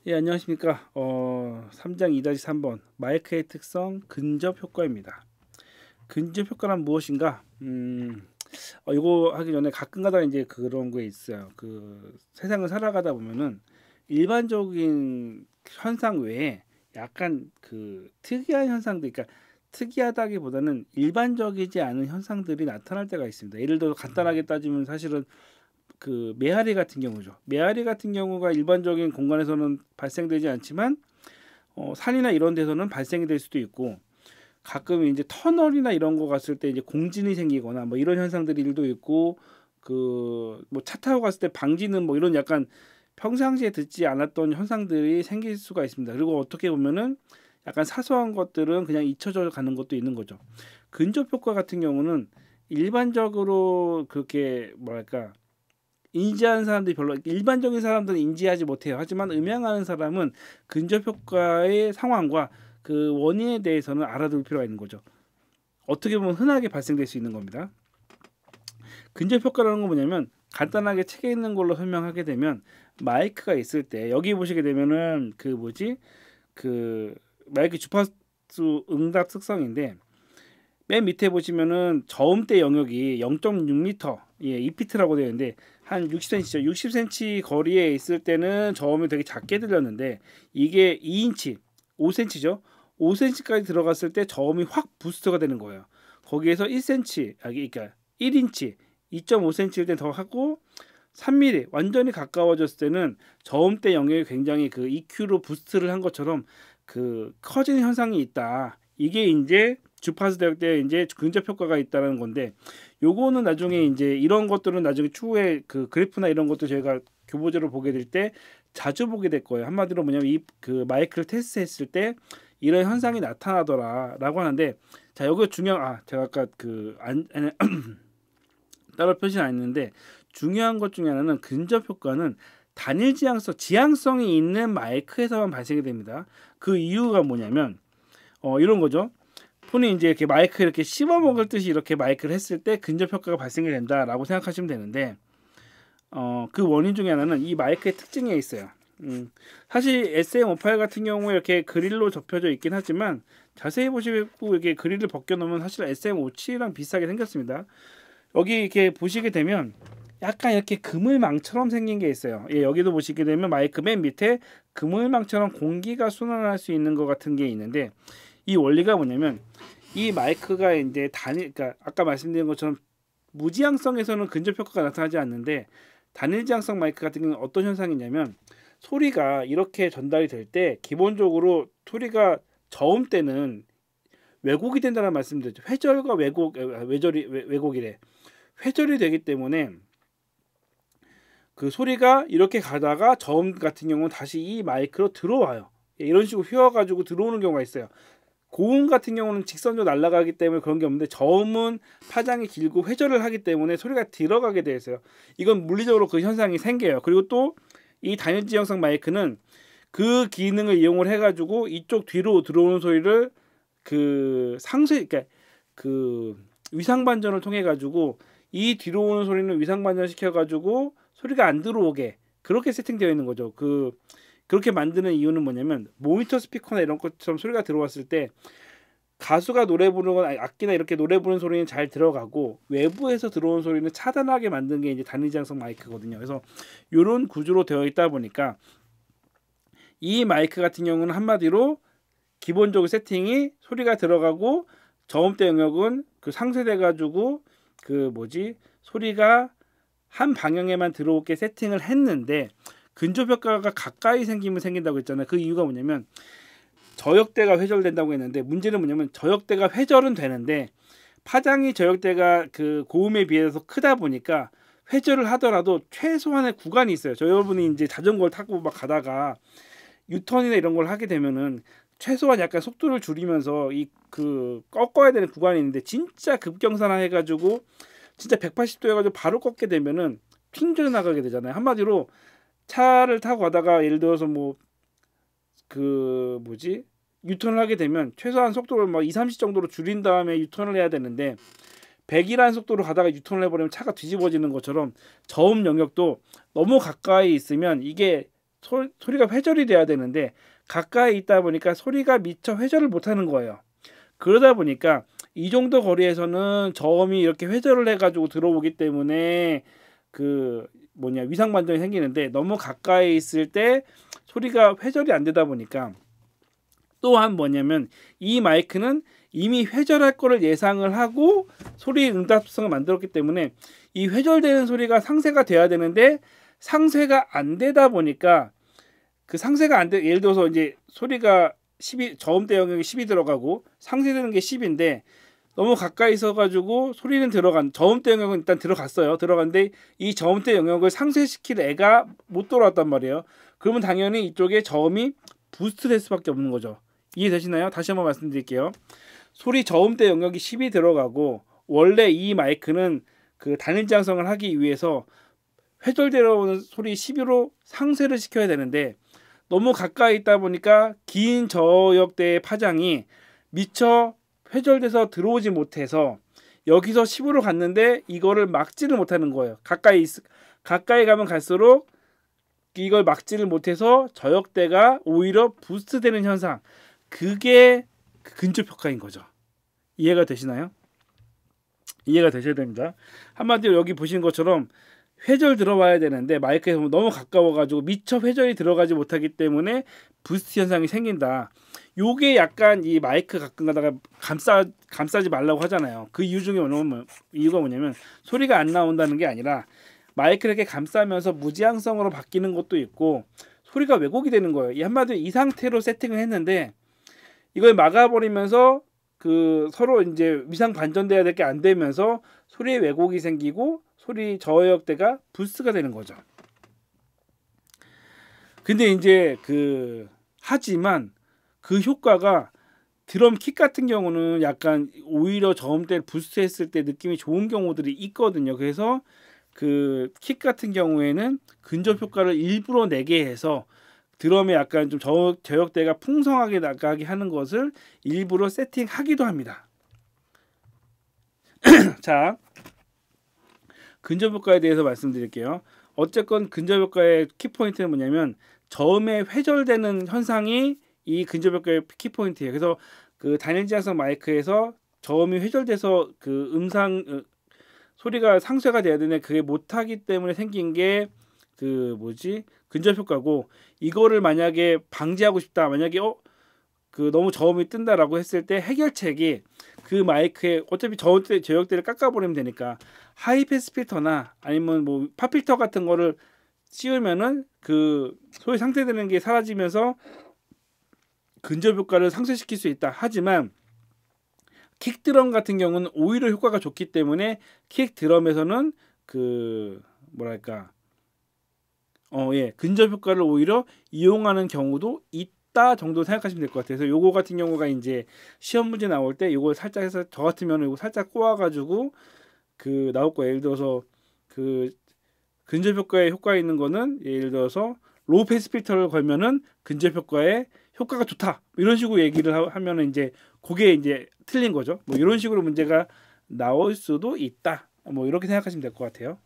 예, 안녕하십니까. 3장 2-3번 마이크의 특성 근접 효과입니다. 근접 효과란 무엇인가? 이거 하기 전에 가끔가다 이제 그런 게 있어요. 그 세상을 살아가다 보면은 일반적인 현상 외에 약간 그 특이한 현상들, 그러니까 특이하다기보다는 일반적이지 않은 현상들이 나타날 때가 있습니다. 예를 들어 간단하게 따지면 사실은 그 메아리 같은 경우죠. 메아리 같은 경우가 일반적인 공간에서는 발생되지 않지만 산이나 이런 데서는 발생이 될 수도 있고, 가끔 이제 터널이나 이런 거 갔을 때 이제 공진이 생기거나 뭐 이런 현상들이 일도 있고, 그 뭐 차 타고 갔을 때 방지는 뭐 이런 약간 평상시에 듣지 않았던 현상들이 생길 수가 있습니다. 그리고 어떻게 보면은 약간 사소한 것들은 그냥 잊혀져 가는 것도 있는 거죠. 근접 효과 같은 경우는 일반적으로 그렇게 뭐랄까 인지하는 사람들이 별로, 일반적인 사람들은 인지하지 못해요. 하지만 음향하는 사람은 근접 효과의 상황과 그 원인에 대해서는 알아둘 필요가 있는 거죠. 어떻게 보면 흔하게 발생될 수 있는 겁니다. 근접 효과라는 건 뭐냐면 간단하게 책에 있는 걸로 설명하게 되면, 마이크가 있을 때 여기 보시게 되면은 그 뭐지, 그 마이크 주파수 응답 특성인데, 맨 밑에 보시면은 저음대 영역이 0.6m, 예, 2피트라고 되어 있는데 한 60cm죠. 60cm 거리에 있을 때는 저음이 되게 작게 들렸는데, 이게 2인치, 5cm죠. 5cm까지 들어갔을 때 저음이 확 부스트가 되는 거예요. 거기에서 1cm, 그러니까 1인치, 2.5cm일 때 더 하고 3mm 완전히 가까워졌을 때는 저음대 영역이 굉장히 그 EQ로 부스트를 한 것처럼 그 커지는 현상이 있다. 이게 이제 주파수 대역 때 이제 근접 효과가 있다는 건데, 요거는 나중에 이제 이런 것들은 나중에 추후에 그 그래프나 이런 것도 저희가 교보제로 보게 될 때 자주 보게 될 거예요. 한마디로 뭐냐면 이 그 마이크를 테스트했을 때 이런 현상이 나타나더라라고 하는데, 자 여기 중요한, 제가 아까 그안 따로 표시는 안 했는데, 중요한 것 중에 하나는 근접 효과는 단일 지향성이 있는 마이크에서만 발생이 됩니다. 그 이유가 뭐냐면 이런 거죠. 폰이 이제 이렇게 마이크 이렇게 씹어 먹을 듯이 이렇게 마이크를 했을 때 근접 효과가 발생이 된다라고 생각하시면 되는데, 그 원인 중에 하나는 이 마이크의 특징에 있어요. 사실 SM58 같은 경우에 이렇게 그릴로 접혀져 있긴 하지만, 자세히 보시고 이게 그릴을 벗겨놓으면 사실 SM57이랑 비슷하게 생겼습니다. 여기 이렇게 보시게 되면 약간 이렇게 그물망처럼 생긴 게 있어요. 예, 여기도 보시게 되면 마이크 맨 밑에 그물망처럼 공기가 순환할 수 있는 것 같은 게 있는데, 이 원리가 뭐냐면 이 마이크가 이제 그러니까 아까 말씀드린 것처럼 무지향성에서는 근접 효과가 나타나지 않는데, 단일지향성 마이크 같은 경우는 어떤 현상이냐면, 소리가 이렇게 전달이 될 때 기본적으로 소리가 저음 때는 왜곡이 된다는 말씀드렸죠. 회절과 왜곡이래. 회절이 되기 때문에 그 소리가 이렇게 가다가 저음 같은 경우는 다시 이 마이크로 들어와요. 이런 식으로 휘어가지고 들어오는 경우가 있어요. 고음 같은 경우는 직선적으로 날아가기 때문에 그런 게 없는데, 저음은 파장이 길고 회절을 하기 때문에 소리가 들어가게 되어 있어요. 이건 물리적으로 그 현상이 생겨요. 그리고 또 이 단일지형성 마이크는 그 기능을 이용을 해가지고 이쪽 뒤로 들어오는 소리를 그러니까 그 위상 반전을 통해 가지고 이 뒤로 오는 소리는 위상 반전 시켜 가지고 소리가 안 들어오게 그렇게 세팅되어 있는 거죠. 그렇게 만드는 이유는 뭐냐면, 모니터 스피커나 이런 것처럼 소리가 들어왔을 때 가수가 노래 부르는 건, 악기나 이렇게 노래 부르는 소리는 잘 들어가고 외부에서 들어오는 소리는 차단하게 만든 게 이제 단위장성 마이크거든요. 그래서 이런 구조로 되어 있다 보니까 이 마이크 같은 경우는 한마디로 기본적으로 세팅이 소리가 들어가고 저음대 영역은 그 상쇄돼 가지고 그 뭐지, 소리가 한 방향에만 들어오게 세팅을 했는데, 근접 효과가 가까이 생기면 생긴다고 했잖아요. 그 이유가 뭐냐면, 저역대가 회절된다고 했는데, 문제는 뭐냐면 저역대가 회절은 되는데 파장이 저역대가 그 고음에 비해서 크다 보니까 회절을 하더라도 최소한의 구간이 있어요. 여러분이 이제 자전거를 타고 막 가다가 유턴이나 이런 걸 하게 되면은 최소한 약간 속도를 줄이면서 이 그 꺾어야 되는 구간이 있는데, 진짜 급경사나 해가지고 진짜 180도 해가지고 바로 꺾게 되면은 튕겨 나가게 되잖아요. 한마디로 차를 타고 가다가 예를 들어서 뭐 그 뭐지, 유턴을 하게 되면 최소한 속도를 막 2, 30 정도로 줄인 다음에 유턴을 해야 되는데, 100이라는 속도로 가다가 유턴을 해버리면 차가 뒤집어지는 것처럼 저음 영역도 너무 가까이 있으면 이게 소리가 회절이 돼야 되는데 가까이 있다 보니까 소리가 미처 회절을 못하는 거예요. 그러다 보니까 이 정도 거리에서는 저음이 이렇게 회절을 해가지고 들어오기 때문에 그 위상 반전이 생기는데, 너무 가까이 있을 때 소리가 회절이 안 되다 보니까, 또한 뭐냐면 이 마이크는 이미 회절할 거를 예상을 하고 소리 응답성을 만들었기 때문에 이 회절되는 소리가 상쇄가 돼야 되는데 상쇄가 안 되다 보니까, 그 상쇄가 안 돼, 예를 들어서 이제 소리가 10이 저음대 영역이 10이 들어가고 상쇄되는 게 10인데 너무 가까이 있어 가지고 소리는 저음대 영역은 일단 들어갔는데 이 저음대 영역을 상쇄시킬 애가 못 돌아왔단 말이에요. 그러면 당연히 이쪽에 저음이 부스트 될 수밖에 없는 거죠. 이해되시나요? 다시 한번 말씀드릴게요. 소리 저음대 영역이 10이 들어가고, 원래 이 마이크는 그 단일 지향성을 하기 위해서 회절되어 오는 소리 10으로 상쇄를 시켜야 되는데 너무 가까이 있다 보니까 긴 저역대의 파장이 미처 회절돼서 들어오지 못해서 여기서 10으로 갔는데 이거를 막지를 못하는 거예요. 가까이 가면 갈수록 이걸 막지를 못해서 저역대가 오히려 부스트되는 현상, 그게 근접 효과인 거죠. 이해가 되시나요? 이해가 되셔야 됩니다. 한마디로 여기 보시는 것처럼 회절 들어와야 되는데 마이크에서 너무 가까워가지고 미처 회절이 들어가지 못하기 때문에 부스트 현상이 생긴다. 요게 약간 이 마이크 가끔 가다가 감싸지 말라고 하잖아요. 그 이유 중에 이유가 뭐냐면 소리가 안 나온다는 게 아니라 마이크를 이렇게 감싸면서 무지향성으로 바뀌는 것도 있고 소리가 왜곡이 되는 거예요. 이 한마디로 이 상태로 세팅을 했는데 이걸 막아버리면서 그 서로 이제 위상 반전돼야 될 게 안 되면서 소리에 왜곡이 생기고 소리 저역대가 부스트가 되는 거죠. 근데 이제 하지만 그 효과가 드럼 킥 같은 경우는 약간 오히려 저음대를 부스트했을 때 느낌이 좋은 경우들이 있거든요. 그래서 그 킥 같은 경우에는 근접 효과를 일부러 내게 해서 드럼에 약간 좀 저역대가 풍성하게 나가게 하는 것을 일부러 세팅하기도 합니다. 자, 근접 효과에 대해서 말씀드릴게요. 어쨌건 근접 효과의 키포인트는 뭐냐면 저음에 회절되는 현상이 이 근접 효과의 키포인트예요. 그래서 그 단일 지향성 마이크에서 저음이 회절돼서 그 소리가 상쇄가 돼야 되는데 그게 못하기 때문에 생긴 게 근접 효과고, 이거를 만약에 방지하고 싶다, 만약에 너무 저음이 뜬다라고 했을 때 해결책이 그 마이크에 어차피 저역대를 깎아버리면 되니까 하이패스 필터나 아니면 팝필터 같은 거를 씌우면은 그 소리 상쇄되는 게 사라지면서 근접 효과를 상쇄시킬 수 있다. 하지만 킥드럼 같은 경우는 오히려 효과가 좋기 때문에 킥드럼에서는 근접 효과를 오히려 이용하는 경우도 있다 정도 생각하시면 될 것 같아요. 그래서 요거 같은 경우가 이제 시험 문제 나올 때 요걸 살짝 해서 저 같으면 요거 살짝 꼬아가지고 나올 거예요. 예를 들어서 근접 효과에 효과 있는 거는 예를 들어서 로우 패스 필터를 걸면은 근접 효과에 효과가 좋다, 이런 식으로 얘기를 하면은 이제 그게 이제 틀린 거죠. 이런 식으로 문제가 나올 수도 있다. 이렇게 생각하시면 될 것 같아요.